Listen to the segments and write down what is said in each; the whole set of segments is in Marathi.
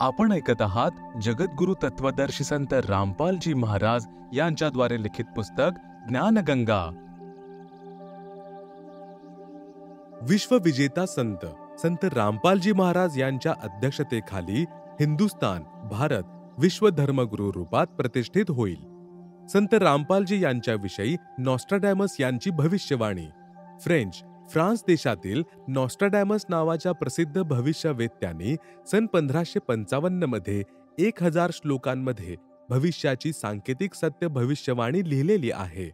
आपण ऐकत आहात जगद्गुरु तत्वदर्शी संत रामपालजी महाराज यांच्याद्वारे लिखित पुस्तक ज्ञानगंगा। विश्वविजेता संत संत रामपालजी महाराज यांच्या अध्यक्षतेखाली हिंदुस्थान भारत विश्व धर्मगुरू रूपात प्रतिष्ठित होईल। संत रामपालजी यांच्याविषयी नॉस्ट्राडॅमस यांची भविष्यवाणी। फ्रान्स देशातील नॉस्ट्राडॅमस नावाच्या प्रसिद्ध भविष्यवेत्त्यांनी सन 1555 मध्ये 1000 श्लोकांमध्ये भविष्याची सांकेतिक सत्य भविष्यवाणी लिहिलेली आहे।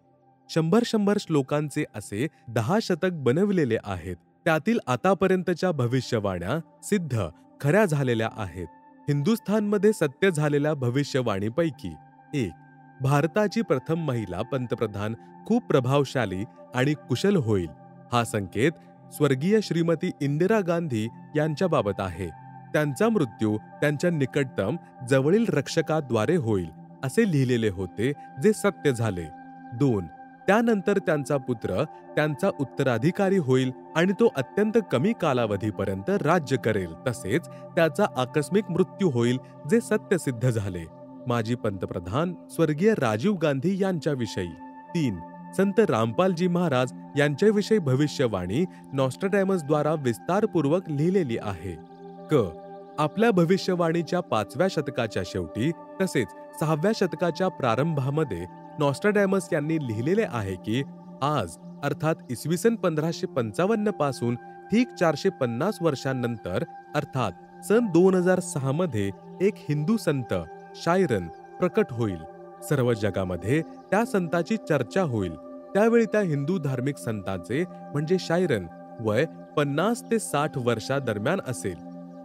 100 श्लोकांचे असे 10 शतक बनवलेले आहेत। त्यातील आतापर्यंतच्या भविष्यवाण्या सिद्ध खऱ्या झालेल्या आहेत। हिंदुस्थानमध्ये सत्य झालेल्या भविष्यवाणीपैकी एक, भारताची प्रथम महिला पंतप्रधान खूप प्रभावशाली आणि कुशल होईल। हा संकेत स्वर्गीय श्रीमती इंदिरा गांधी यांच्याबाबत आहे। त्यांचा मृत्यू त्यांच्या निकटतम जवळील रक्षकाद्वारे होईल असे लिहिलेले होते, जे सत्य झाले। 2, त्यानंतर त्यांचा पुत्र त्यांचा उत्तराधिकारी होईल आणि तो अत्यंत कमी कालावधीपर्यंत राज्य करेल, तसेच त्याचा आकस्मिक मृत्यू होईल, जे सत्य सिद्ध झाले। माजी पंतप्रधान स्वर्गीय राजीव गांधी यांच्याविषयी। 3, संत रामपालजी महाराज यांच्याविषयी भविष्यवाणी नॉस्ट्राडॅमस द्वारा विस्तारपूर्वक लिहिलेली आहे। क, आपल्या भविष्यवाणीच्या 5व्या शतकाच्या शेवटी तसेच 6व्या शतकाच्या प्रारंभामध्ये नॉस्ट्राडॅमस यांनी लिहिलेले आहे की आज अर्थात इसवी सन 1555 पासून ठीक 450 वर्षांनंतर अर्थात सन 2006 मध्ये एक हिंदू संत शायरन प्रकट होईल। सर्व जगामध्ये त्या संताची चर्चा होईल। त्यावेळी त्या हिंदू धार्मिक संतांचे म्हणजे शायरन वय 50 ते 60 वर्षादरम्यान असेल।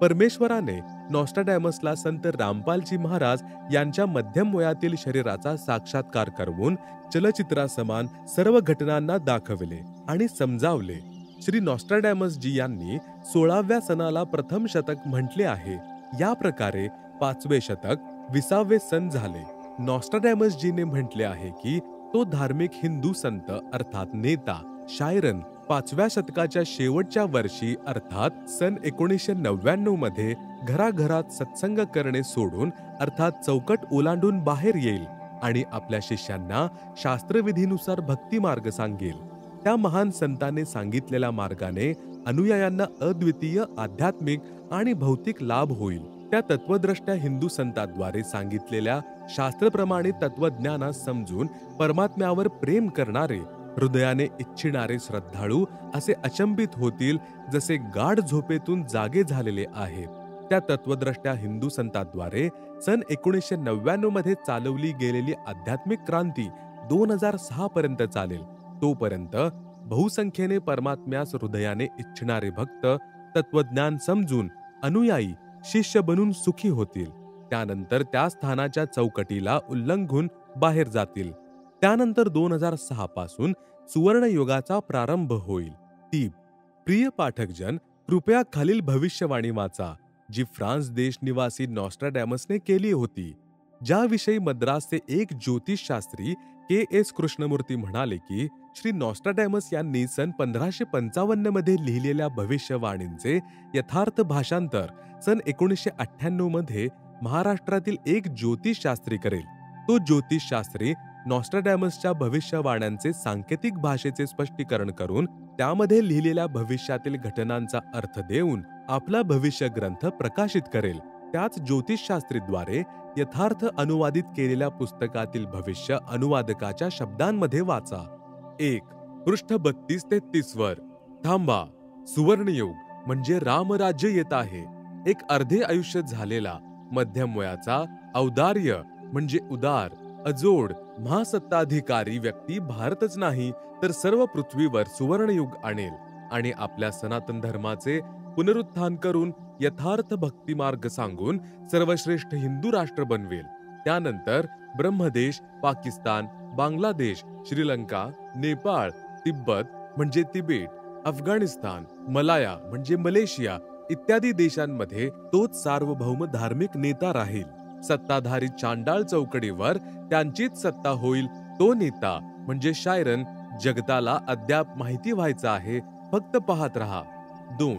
परमेश्वराने नॉस्ट्राडॅमसला संत रामपालजी महाराज यांच्या मध्यम वयातील शरीराचा साक्षात्कार करवून चलचित्रासमान सर्व घटनांना दाखविले आणि समजावले। श्री नॉस्ट्राडॅमस जी यांनी 16व्या सणाला प्रथम शतक म्हटले आहे। या प्रकारे 5वे शतक 20वे सन झाले। नॉस्ट्राडॅमस जीने म्हटले आहे की तो धार्मिक हिंदू संत अर्थात नेता शायरन 5व्या शतकाच्या शेवटच्या वर्षी अर्थात सन 1999 मध्ये घराघरात सत्संग करणे सोडून अर्थात चौकट ओलांडून बाहेर येईल आणि आपल्या शिष्यांना शास्त्रविधीनुसार भक्ती मार्ग सांगेल। त्या महान संतांनी सांगितलेल्या मार्गाने अनुयायांना अद्वितीय आध्यात्मिक आणि भौतिक लाभ होईल। त्या तत्वद्रष्ट्या हिंदू संतांद्वारे सांगितलेल्या शास्त्रप्रमाणे तत्वज्ञानास समजून परमात्म्यावर प्रेम करणारे हृदयाने इच्छिणारे श्रद्धाळू असे अचंबित होतील, जसे गाढ झोपेतून जागे झालेले आहेत। त्या तत्वद्रष्ट्या हिंदू संतांद्वारे सन 1999 मध्ये चालवली गेलेली आध्यात्मिक क्रांती 2006 पर्यंत चालेल। तोपर्यंत बहुसंख्येने परमात्म्यास हृदयाने इच्छिणारे भक्त तत्वज्ञान समजून अनुयायी शिष्य बनून सुखी होतील। त्यानंतर त्या स्थानाच्या चौकटीला उल्लंघून बाहेर जातील। त्यानंतर 2006 पासून सुवर्ण युगाचा प्रारंभ होईल। टीप: प्रिय पाठकजन, कृपया खालील भविष्यवाणी वाचा, जी फ्रान्स देश निवासी नॉस्ट्राडॅमसने केली होती, ज्याविषयी मद्रासचे एक ज्योतिषशास्त्री के.एस. कृष्णमूर्ती म्हणाले की श्री नॉस्ट्राडॅमस यांनी सन 1555 मध्ये लिहिलेल्या भविष्यवाणींचे यथार्थ भाषांतर सन 1998 मध्ये महाराष्ट्रातील एक ज्योतिषशास्त्री करेल। तो ज्योतिषशास्त्री नॉस्ट्राडॅमसच्या भविष्यवाण्यांचे सांकेतिक भाषेचे स्पष्टीकरण करून त्यामध्ये लिहिलेल्या भविष्यातील घटनांचा अर्थ देऊन आपला भविष्य ग्रंथ प्रकाशित करेल। त्याच ज्योतिषशास्त्रीद्वारे यथार्थ अनुवादित केलेल्या पुस्तकातील भविष्य अनुवादकाच्या शब्दांमध्ये वाचा। 1. पृष्ठ 32 ते 30 वर थांबा, सुवर्णयुग म्हणजे रामराज्य येत आहे। एक अर्धे आयुष्य झालेला मध्यम वयाचा औदार्य म्हणजे उदार अजोड महासत्ताधिकारी व्यक्ती भारतच नाही तर सर्व पृथ्वीवर सुवर्णयुग आणेल आणि आपल्या सनातन धर्माचे पुनरुत्थान करून यथार्थ भक्तिमार्ग सांगून सर्वश्रेष्ठ हिंदू राष्ट्र बनवेल। त्यानंतर ब्रह्मदेश, पाकिस्तान, बांगलादेश, श्रीलंका, नेपाळ, तिब्बत म्हणजे तिबेट, अफगाणिस्तान, मलाया म्हणजे मलेशिया इत्यादी देशांमध्ये तोच सार्वभौम धार्मिक नेता राहील। सत्ताधारी चांडाळ चौकडीवर त्यांचीच सत्ता होईल। तो नेता म्हणजे शायरन जगताला अद्याप माहिती व्हायचा आहे, फक्त पाहत रहा। 2.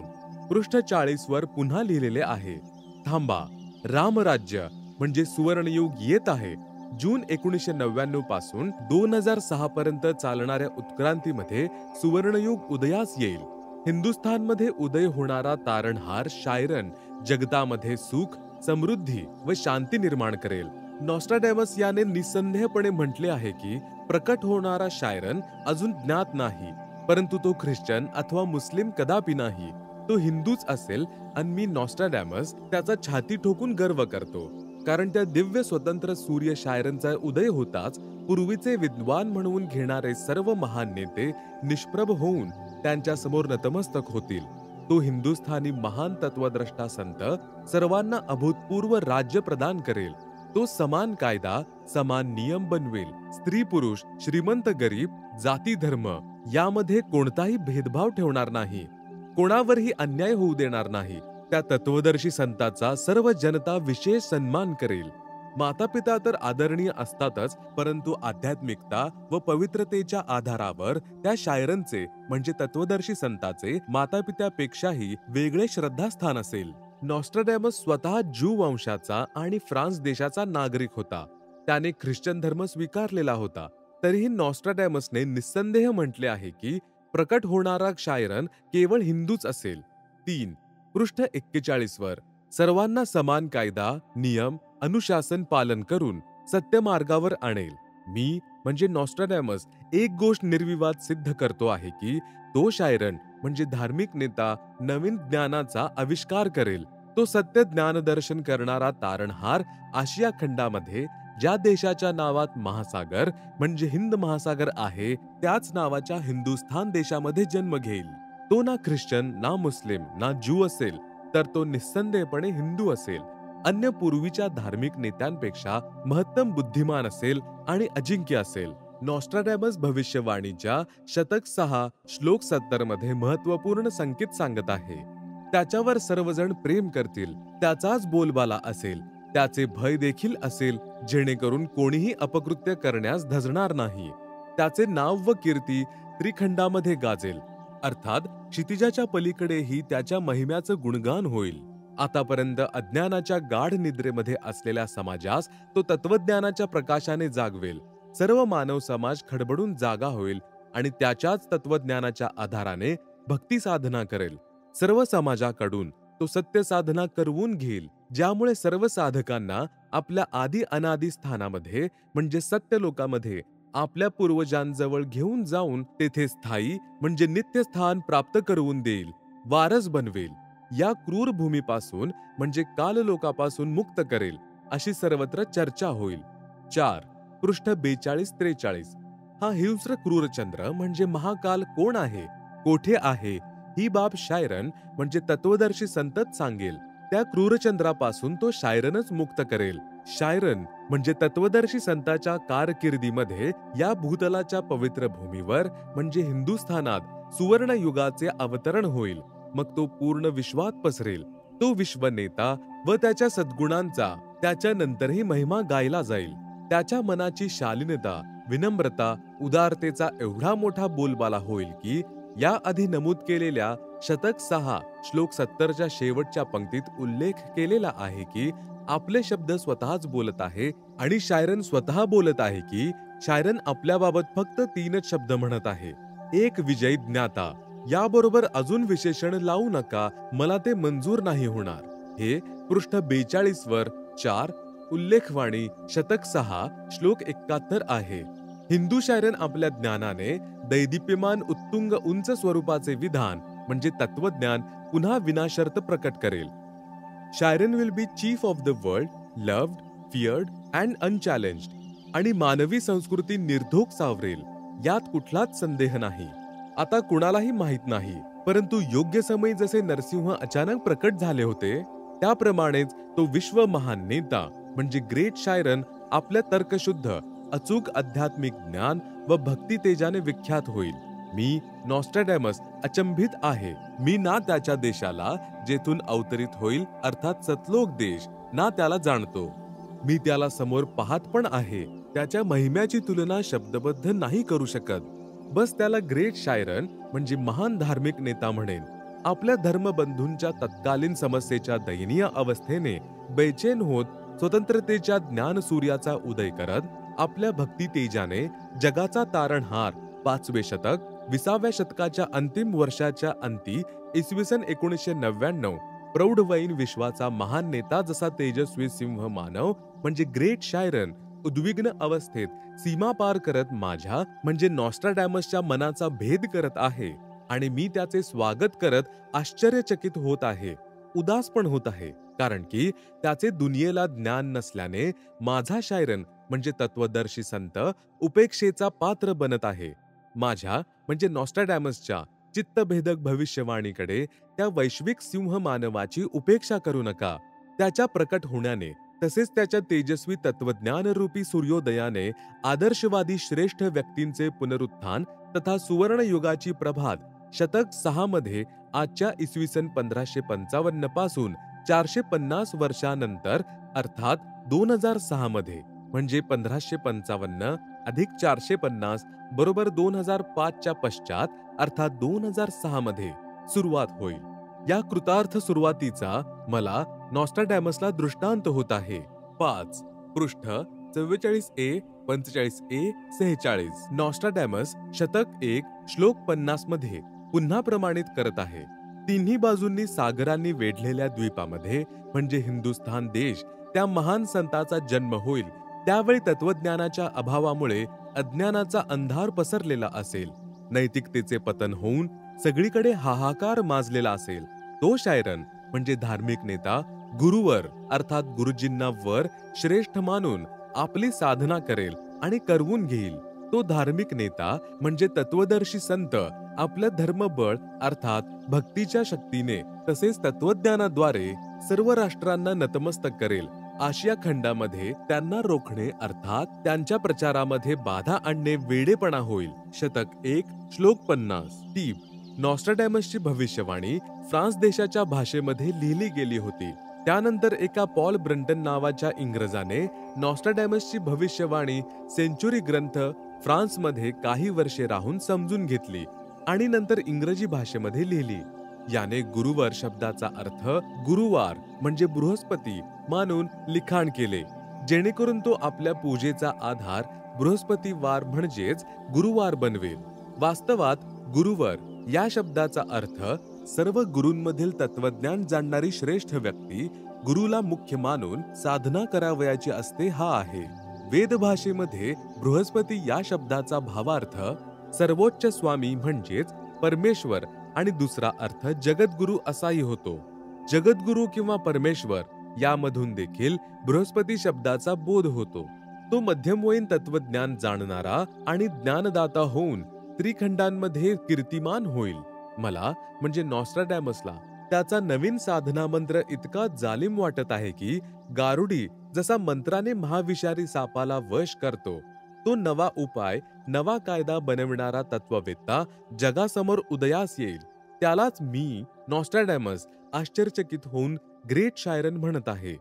पृष्ठ 40 वर पुन्हा लिहिलेले आहे, थांबा, रामराज्य म्हणजे सुवर्णयुग येत आहे. जून 1999 पासून 2006 पर्यंत चालणाऱ्या उत्क्रांतीमध्ये सुवर्णयुग उदयास येईल. हिंदुस्थानमध्ये उदय होणारा तारणहार शायरन जगतामध्ये सुख, समृद्धी व शांती निर्माण करेल. नॉस्ट्राडॅमस याने निसंदेहपणे म्हटले आहे की प्रकट होणारा शायरन अजून ज्ञात नाही, परंतु तो ख्रिश्चन अथवा मुस्लिम कदापि नाही. तो हिंदूच असेल आणि मी नॉस्ट्राडॅमस त्याचा छाती ठोकून गर्व करतो, कारण त्या दिव्य स्वतंत्र सूर्य शायरनचा उदय होताच पूर्वीचे विद्वान म्हणून घेणारे सर्व महान नेते निष्प्रभ होऊन त्यांच्या समोर नतमस्तक होतील. तो हिंदुस्थानी महान तत्वद्रष्टा संत सर्वांना अभूतपूर्व राज्य प्रदान करेल. तो समान कायदा, समान नियम बनवेल. स्त्री पुरुष, श्रीमंत गरीब, जाती धर्म यामध्ये कोणताही भेदभाव ठेवणार नाही. कोणावरही अन्याय होऊ देणार नाही. त्या तत्वदर्शी संताचा सर्व जनता विशेष सन्मान करेल. माता पिता तर आदरणीय असतातच, परंतु आध्यात्मिकता व पवित्रतेच्या आधारावर त्या शायरनचे म्हणजे तत्वदर्शी संताचे माता पित्यापेक्षाही वेगळे श्रद्धास्थान असेल. नॉस्ट्राडॅमस स्वतः ज्यू वंशाचा आणि फ्रान्स देशाचा नागरिक होता. त्याने ख्रिश्चन धर्म स्वीकारलेला होता. तरीही नॉस्ट्राडॅमसने निस्संदेह म्हटले आहे की प्रकट होणारा शायरन केवळ हिंदूच असेल. 3. पृष्ठ 41 वर सर्वांना समान कायदा, नियम, अनुशासन पालन करून सत्य मार्गावर आणेल. मी म्हणजे नॉस्ट्राडॅमस एक गोष्ट निर्विवाद सिद्ध करतो आहे की तो शायरन म्हणजे धार्मिक नेता नवीन ज्ञानाचा आविष्कार करेल. तो सत्य ज्ञानदर्शन करणारा तारणहार आशिया खंडामध्ये ज्या देशाच्या नावात महासागर म्हणजे हिंद महासागर आहे त्याच नावाच्या हिंदुस्थान देशामध्ये जन्म घेईल. तो ना ख्रिश्चन, ना मुस्लिम, ना ज्यू असेल, तर तो निस्संदेहपणे हिंदू असेल. अन्य पूर्वीच्या धार्मिक नेत्यांपेक्षा महत्तम बुद्धिमान असेल आणि अजिंक्य असेल. नॉस्ट्राडॅमस भविष्यवाणीच्या शतक 6 श्लोक 70 मध्ये महत्वपूर्ण संकेत सांगत आहे. त्याच्यावर सर्वजण प्रेम करतील. त्याचाच बोलबाला असेल. त्याचे भय देखील असेल, जेणेकरून कोणीही अपकृत्य करण्यास धजणार नाही. त्याचे नाव व कीर्ती त्रिखंडामध्ये गाजेल, अर्थात क्षितिजाच्या पलीकडेही त्याच्या महिम्याचं गुणगान होईल. आतापर्यंत अज्ञानाच्या गाढ निद्रेमध्ये असलेल्या समाजास तो तत्वज्ञानाच्या प्रकाशाने जागवेल. सर्व मानव समाज खडबडून जागा होईल आणि त्याच्याच तत्वज्ञानाच्या आधाराने भक्ती साधना करेल. सर्व समाजाकडून तो सत्य साधना करवून घेईल, ज्यामुळे सर्व साधकांना आपल्या आदी अनादी स्थानामध्ये म्हणजे सत्य लोकामध्ये आपल्या पूर्वजांजवळ घेऊन जाऊन तेथे स्थायी म्हणजे नित्य स्थान प्राप्त करवून देईल, वारस बनवेल. या क्रूर भूमीपासून म्हणजे काललोकापासून मुक्त करेल, अशी सर्वत्र चर्चा होईल. 4. पृष्ठ 42-43. हा हिंस्र क्रूरचंद्र म्हणजे महाकाल कोण आहे, कोठे आहे, ही बाब शायरन म्हणजे तत्वदर्शी संतच सांगेल. त्या क्रूरचंद्रापासून तो शायरनच मुक्त करेल. शायरन म्हणजे तत्वदर्शी संताच्या कारकिर्दीमध्ये या भूतलाच्या पवित्र भूमीवर म्हणजे हिंदुस्थानात सुवर्ण युगाचे अवतरण होईल. मग तो पूर्ण विश्वात पसरेल. तो विश्वनेता व त्याच्या सद्गुणांचा त्याच्यानंतरही महिमा गायला जाईल. त्याच्या मनाची शालीनता, विनम्रता, उदारतेचा एवढा मोठा बोलबाला होईल की या आधी नमूद केलेल्या शतक 6 श्लोक 70च्या शेवटच्या पंक्तीत उल्लेख केलेला आहे की आपले शब्द स्वतःच बोलत आहे आणि शायरन स्वतः बोलत आहे की शायरन आपल्याबाबत फक्त 3च शब्द म्हणत आहे. एक विजयी ज्ञाता. याबरोबर अजून विशेषण लावू नका, मला ते मंजूर नाही होणार. हे पृष्ठ 42 वर 4 उल्लेखवाणी शतक 6 श्लोक 71 आहे. हिंदू शायरन आपल्या ज्ञानाने दैदिप्यमान उत्तुंग उंच स्वरूपाचे विधान म्हणजे तत्वज्ञान पुन्हा विनाशर्त प्रकट करेल. शायरन will be chief of the world, loved, feared and unchallenged. आणि मानवी संस्कृती निर्धोक सावरेल, यात कुठलाच संदेह नाही. आता कुणालाही माहित नाही, परंतु योग्य समयी जसे नरसिंह अचानक प्रकट झाले होते त्याप्रमाणेच तो विश्व महान नेता म्हणजे ग्रेट शायरन आपल्या तर्कशुद्ध अचूक आध्यात्मिक ज्ञान व भक्ती तेजाने विख्यात होईल. मी नॉस्ट्राडॅमस अचंबित आहे. मी ना त्याच्या देशाला जेथून अवतरित होईल अर्थात सतलोक देश ना त्याला जाणतो. मी त्याला समोर पाहत पण आहे. त्याच्या महिम्याची तुलना शब्दबद्ध नाही करू शकत. बस त्याला ग्रेट शायरन म्हणजे महान धार्मिक नेता म्हणेन. आपल्या धर्मबंधूंच्या तत्कालीन समस्येच्या दयनीय अवस्थेने बेचैन होत स्वतंत्रतेच्या ज्ञान सूर्याचा उदय करत आपल्या भक्ती तेजाने जगाचा तारणहार 5वे शतक 20व्या शतकाच्या अंतिम वर्षाच्या अंती इसवी सन 1999 प्रौढवयीन विश्वाचा महान नेता जसा तेजस्वी सिंह मानव म्हणजे ग्रेट शायरन उद्विग्न अवस्थेत सीमा पार करत माझ्या म्हणजे नॉस्ट्राडॅमसच्या मनाचा भेद करत आहे आणि मी त्याचे स्वागत करत आश्चर्यचकित होत आहे, उदास पण होत आहे, कारण की त्याचे दुनियेला ज्ञान नसल्याने माझा शायरन म्हणजे तत्वदर्शी संत उपेक्षेचा पात्र बनत आहे. माझ्या म्हणजे नॉस्ट्राडॅमसच्या चित्तभेदक भविष्यवाणीकडे त्या वैश्विक सिंह मानवाची उपेक्षा करू नका. त्याच्या प्रकट होण्याने तसेच त्याच्या तेजस्वी तत्वज्ञानरूपी सूर्योदयाने आदर्शवादी श्रेष्ठ व्यक्तींचे पुनरुत्थान तथा सुवर्ण युगाची प्रभात शतक 6 मध्ये आजच्या इसवी सन 1555 पासून 450 वर्षानंतर अर्थात 2006 मध्ये म्हणजे 1555 अधिक 450 बरोबर 2005 च्या पश्चात अर्थात 2006 मध्ये सुरुवात होईल. या कृतार्थ सुरुवातीचा मला नॉस्ट्राडॅमसला दृष्टांत होत आहे. 5 पृष्ठ 44a 45a 46 नॉस्ट्राडॅमस शतक 1 श्लोक 50 मध्ये पुन्हा प्रमाणित करत आहे. तिन्ही बाजूंनी सागरांनी वेढलेल्या द्वीपामध्ये म्हणजे हिंदुस्थान देश त्या महान संताचा जन्म होईल. त्यावेळी तत्वज्ञानाच्या अभावामुळे अज्ञानाचा अंधार पसरलेला असेल, नैतिकतेचे पतन होऊन सगळीकडे हाहाकार माजलेला असेल. तो शायरन म्हणजे धार्मिक नेता गुरुवर अर्थात गुरुजींना वर श्रेष्ठ मानून आपली साधना करेल आणि करवून घेईल. तो धार्मिक नेता म्हणजे तत्वदर्शी संत आपलं धर्मबळ अर्थात भक्तीच्या शक्तीने तसेच तत्वज्ञानाद्वारे सर्व राष्ट्रांना नतमस्तक करेल. आशिया खंडामध्ये त्यांना रोखणे अर्थात त्यांच्या प्रचारामध्ये बाधा आणणे वेडेपणा होईल. शतक 1 श्लोक 50 टीप नॉस्ट्राडॅमसची भविष्यवाणी फ्रान्स देशाच्या भाषेमध्ये लिहिली गेली होती. त्यानंतर एका पॉल ब्रंटन नावाच्या इंग्रजाने नॉस्ट्राडॅमसची भविष्यवाणी सेंचुरी ग्रंथ फ्रान्समध्ये काही वर्षे राहून समजून घेतली आणि नंतर इंग्रजी भाषेमध्ये लिहिली. याने गुरुवार शब्दाचा अर्थ गुरुवार म्हणजे बृहस्पती मानून लिखाण केले, जेणेकरून तो आपल्या पूजेचा आधार बृहस्पतिवार म्हणजेच गुरुवार बनवेल. वास्तवात गुरुवार या शब्दाचा अर्थ सर्व गुरूंमधील तत्वज्ञान जाणणारी श्रेष्ठ व्यक्ती गुरुला मुख्य मानून साधना करावयाची असते हा आहे. वेद भाषेमध्ये बृहस्पती या शब्दाचा भावार्थ सर्वोच्च स्वामी म्हणजेच परमेश्वर आणि दुसरा अर्थ जगद्गुरु असाही होतो. जगद्गुरु किंवा परमेश्वर यामधून देखील बृहस्पती शब्दाचा बोध होतो. तो मध्यमवयीन तत्वज्ञान जाणणारा आणि ज्ञानदाता होऊन त्रिखंडांमध्ये कीर्तिमान होईल. मला म्हणजे नॉस्ट्राडॅमसला त्याचा नवीन साधना मंत्र इतका जालिम वाटत आहे की गारुडी जसा मंत्राने महाविषारी सापाला वश करतो, तो नवा उपाय नवा कायदा बनविणारा तत्ववेत्ता जगासमोर उदयास येईल. त्यालाच मी नॉस्ट्राडॅमस आश्चर्यचकित होऊन ग्रेट शायरन म्हणत आहे.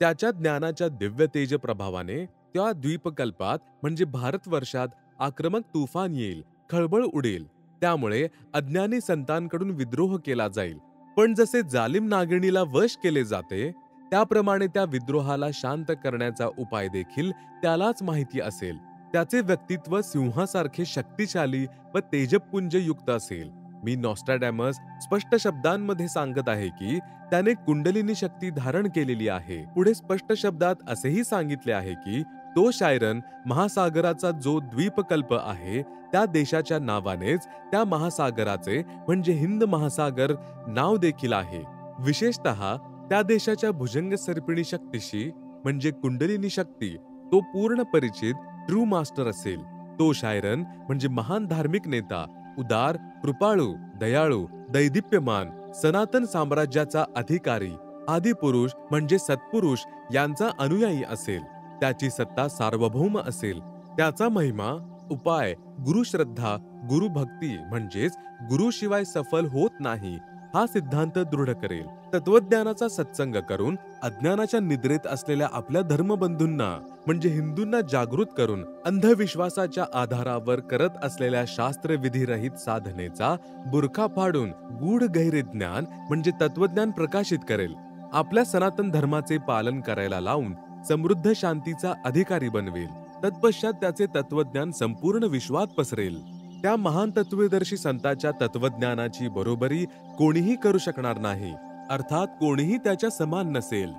त्याच्या ज्ञानाच्या दिव्य तेज प्रभावाने त्या द्वीपकल्पात म्हणजे भारतवर्षात आक्रमक तुफान येईल, खळबळ उडेल. त्यामुळे अज्ञानी संतांकडून विद्रोह केला जाईल. पण जसे जालिम नागिणीला वश केले जाते त्याप्रमाणे त्या विद्रोहाला शांत करण्याचा उपाय देखील त्यालाच माहिती असेल. त्याचे व्यक्तित्व सिंहासारखे शक्तिशाली व तेजपुंज युक्त असेल. मी नॉस्ट्राडॅमस स्पष्ट शब्दांमध्ये सांगत आहे की त्याने कुंडलिनी शक्ती धारण केलेली आहे. पुढे स्पष्ट शब्दात असेही सांगितले आहे की तो शायरन महासागराचा जो द्वीपकल्प आहे त्या देशाच्या नावानेच त्या महासागराचे म्हणजे हिंद महासागर नाव देखील आहे. विशेषतः त्या देशाच्या भुजंग सर्पिणी शक्तीशी म्हणजे कुंडलिनी शक्ती तो पूर्ण परिचित ट्रू मास्टर असेल. तो शायरन म्हणजे महान धार्मिक नेता, उदार, कृपाळू, दयाळू, दैदिप्यमान, सनातन साम्राज्याचा अधिकारी, आदिपुरुष म्हणजे सत्पुरुष यांचा अनुयायी असेल. त्याची सत्ता सार्वभौम असेल. त्याचा महिमा, उपाय, गुरुश्रद्धा, गुरुभक्ती म्हणजेच गुरुशिवाय सफल होत नाही हा सिद्धांत दृढ करेल. तत्वज्ञानाचा सत्संग करून अज्ञानाच्या निद्रेत असलेल्या आपल्या धर्मबंधूंना म्हणजे हिंदूंना जागृत करून अंधविश्वासाच्या आधारावर करत असलेल्या शास्त्रविधीरहित साधनेचा बुरखा फाडून गूढ गहिरे ज्ञान म्हणजे तत्वज्ञान प्रकाशित करेल. आपल्या सनातन धर्माचे पालन करायला लावून समृद्ध शांतीचा अधिकारी बनवेल. तत्पश्चात त्याचे तत्वज्ञान संपूर्ण विश्वात पसरेल. त्या महान तत्वदर्शी संताच्या तत्वज्ञानाची बरोबरी कोणीही करू शकणार नाही, अर्थात कोणीही त्याच्या समान नसेल.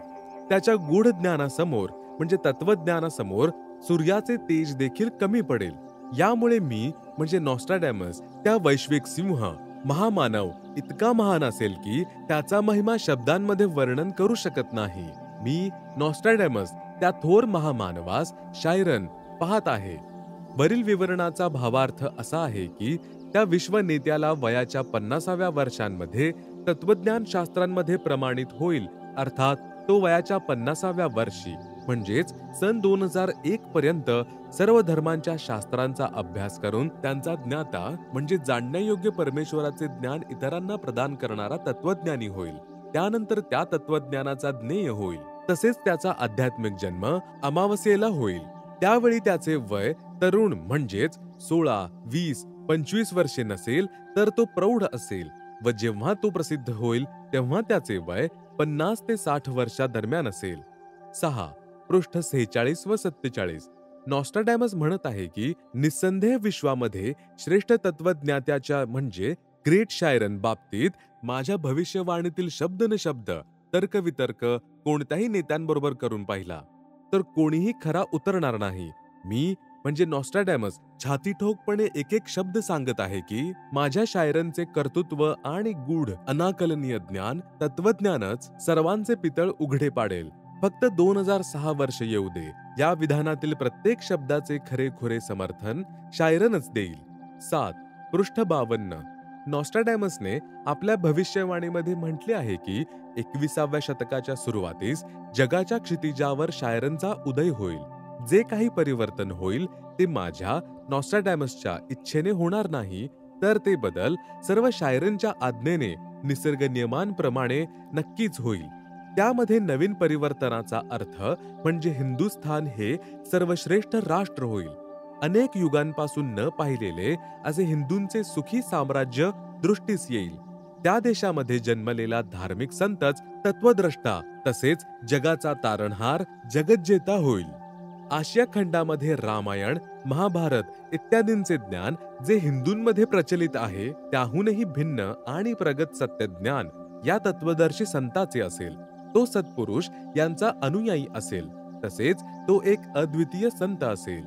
त्याच्या गूढ ज्ञानासमोर म्हणजे तत्वज्ञानासमोर सूर्याचे तेज देखील कमी पडेल. यामुळे मी म्हणजे नॉस्ट्रॅडॅमस त्या वैश्विक सिंह महामानव इतका महान असेल की त्याचा महिमा शब्दांमध्ये वर्णन करू शकत नाही. मी नॉस्ट्रॅडॅमस त्या थोर महामानवास शायरन पाहत आहे. वरील विवरणाचा भावार्थ असा आहे की त्या विश्व नेत्याला वयाच्या 50व्या वर्षांमध्ये तत्वज्ञान शास्त्रांमध्ये प्रमाणित होईल, अर्थात तो वयाच्या 50व्या वर्षी म्हणजेच सन 2001 पर्यंत सर्व धर्मांच्या शास्त्रांचा अभ्यास करून त्यांचा ज्ञाता म्हणजे जाणण्यायोग्य परमेश्वराचे ज्ञान इतरांना प्रदान करणारा तत्वज्ञानी होईल. त्यानंतर त्या तत्वज्ञानाचा ज्ञेय होईल. तसेच त्याचा आध्यात्मिक जन्म अमावस्येला होईल. त्यावेळी त्याचे वय तरुण म्हणजेच 16, 20, 25 वर्षे नसेल तर तो प्रौढ असेल व जेव्हा तो प्रसिद्ध होईल तेव्हा त्याचे वय 50 ते 60 वर्षा दरम्यान असेल. 6. पृष्ठ 46 व 47. नॉस्ट्रॅडॅमस म्हणत आहे की निस्संदेह विश्वामध्ये श्रेष्ठ तत्वज्ञात्याच्या म्हणजे ग्रेट शायरन बाबतीत माझ्या भविष्यवाणीतील शब्द न शब्द तर्कवितर्क कोणत्याही नेत्यांबरोबर करून पाहिला तर कोणीही खरा उतरणार नाही. मी म्हणजे नॉस्ट्रॅडॅमस छातीठोकपणे एक एक शब्द सांगत आहे की माझ्या शायरांचे कर्तृत्व आणि गूढ अनाकलनीय ज्ञान तत्वज्ञानच सर्वांचे पितळ उघडे पाडेल. फक्त 2006 वर्ष येऊ दे. या विधानातील प्रत्येक शब्दाचे खरेखुरे समर्थन शायरनच देईल. 7. पृष्ठ 52. नॉस्ट्रॅडॅमसने आपल्या भविष्यवाणीमध्ये म्हटले आहे की 21व्या शतकाच्या सुरुवातीस जगाच्या क्षितिजावर शायरनचा उदय होईल. जे काही परिवर्तन होईल ते माझ्या नॉस्ट्रॅडॅमसच्या इच्छेने होणार नाही, तर ते बदल सर्व शायरनच्या आज्ञेने निसर्ग नियमांप्रमाणे नक्कीच होईल. त्यामध्ये नवीन परिवर्तनाचा अर्थ म्हणजे हिंदुस्थान हे सर्वश्रेष्ठ राष्ट्र होईल. अनेक युगांपासून न पाहिलेले असे हिंदूंचे सुखी साम्राज्य दृष्टीस येईल. त्या देशामध्ये जन्मलेला धार्मिक संतच तत्वद्रष्टा तसेच जगाचा तारणहार जगज्जेता होईल. आशिया खंडामध्ये रामायण, महाभारत इत्यादींचे ज्ञान जे हिंदूंमध्ये प्रचलित आहे त्याहूनही भिन्न आणि प्रगत सत्यज्ञान या तत्वदर्शी संताचे असेल. तो सत्पुरुष यांचा अनुयायी असेल. तसेच तो एक अद्वितीय संत असेल.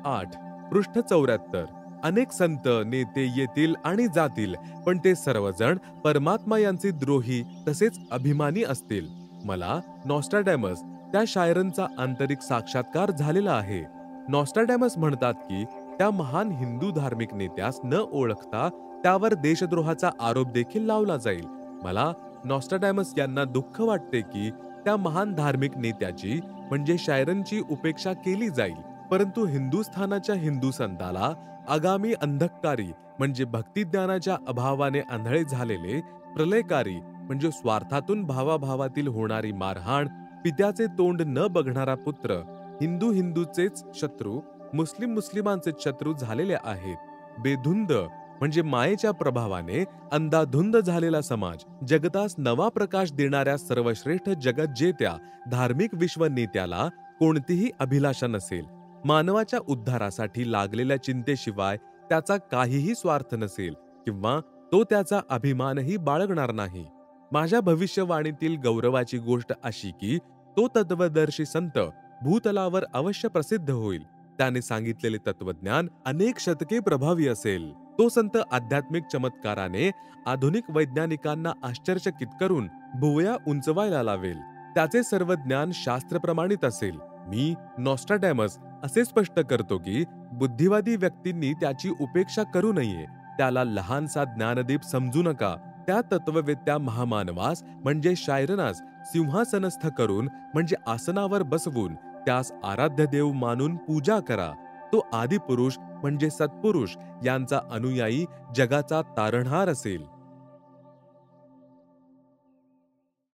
8. पृष्ठ 74. अनेक संत नेते येतील आणि जातील, पण ते सर्वजण परमात्मा यांचे द्रोही तसेच अभिमानी असतील. मला नॉस्ट्रॅडॅमस त्या शायरनचा आंतरिक साक्षात्कार झालेला आहे. नॉस्ट्रॅडॅमस म्हणतात की त्या महान हिंदू धार्मिक नेत्यास न ओळखता त्यावर देशद्रोहाचा आरोप देखील लावला जाईल. मला नॉस्ट्रॅडॅमस यांना दुःख वाटते की त्या महान धार्मिक नेत्याची म्हणजे शायरनची उपेक्षा केली जाईल, परंतु हिंदुस्थानाच्या हिंदू संताला आगामी अंधकारी म्हणजे भक्तिज्ञानाच्या अभावाने आंधळे झालेले, प्रलयकारी म्हणजे स्वार्थातून भावाभावातील होणारी मारहाण, पित्याचे तोंड न बघणारा पुत्र, हिंदूचेच शत्रू, मुस्लिमांचे शत्रू झालेले आहेत. बेधुंद म्हणजे मायेच्या प्रभावाने अंधाधुंद झालेला समाज, जगतास नवा प्रकाश देणाऱ्या सर्वश्रेष्ठ जगज्जेत्या धार्मिक विश्व नेत्याला कोणतीही अभिलाषा नसेल. मानवाच्या उद्धारासाठी लागलेल्या चिंतेशिवाय त्याचा काहीही स्वार्थ नसेल किंवा तो त्याचा अभिमानही बाळगणार नाही. माझ्या भविष्यवाणीतील गौरवाची गोष्ट अशी की तो तत्वदर्शी संत भूतलावर अवश्य प्रसिद्ध होईल. त्याने सांगितलेले तत्वज्ञान अनेक शतके प्रभावी असेल. तो संत आध्यात्मिक चमत्काराने आधुनिक वैज्ञानिकांना आश्चर्यचकित करून भुवया उंचवायला लावेल. त्याचे सर्व ज्ञान शास्त्रप्रमाणित असेल. मी नॉस्ट्रॅडॅमस असे स्पष्ट करतो की बुद्धिवादी व्यक्तींनी त्याची उपेक्षा करू नये. त्याला लहानसा ज्ञानदीप समजू नका. त्या तत्ववेत्या महामानवास म्हणजे शायरनास सिंहासनस्थ करून म्हणजे आसनावर बसवून त्यास आराध्य देव मानून पूजा करा. तो आदिपुरुष म्हणजे सत्पुरुष यांचा अनुयायी जगाचा तारणहार असेल.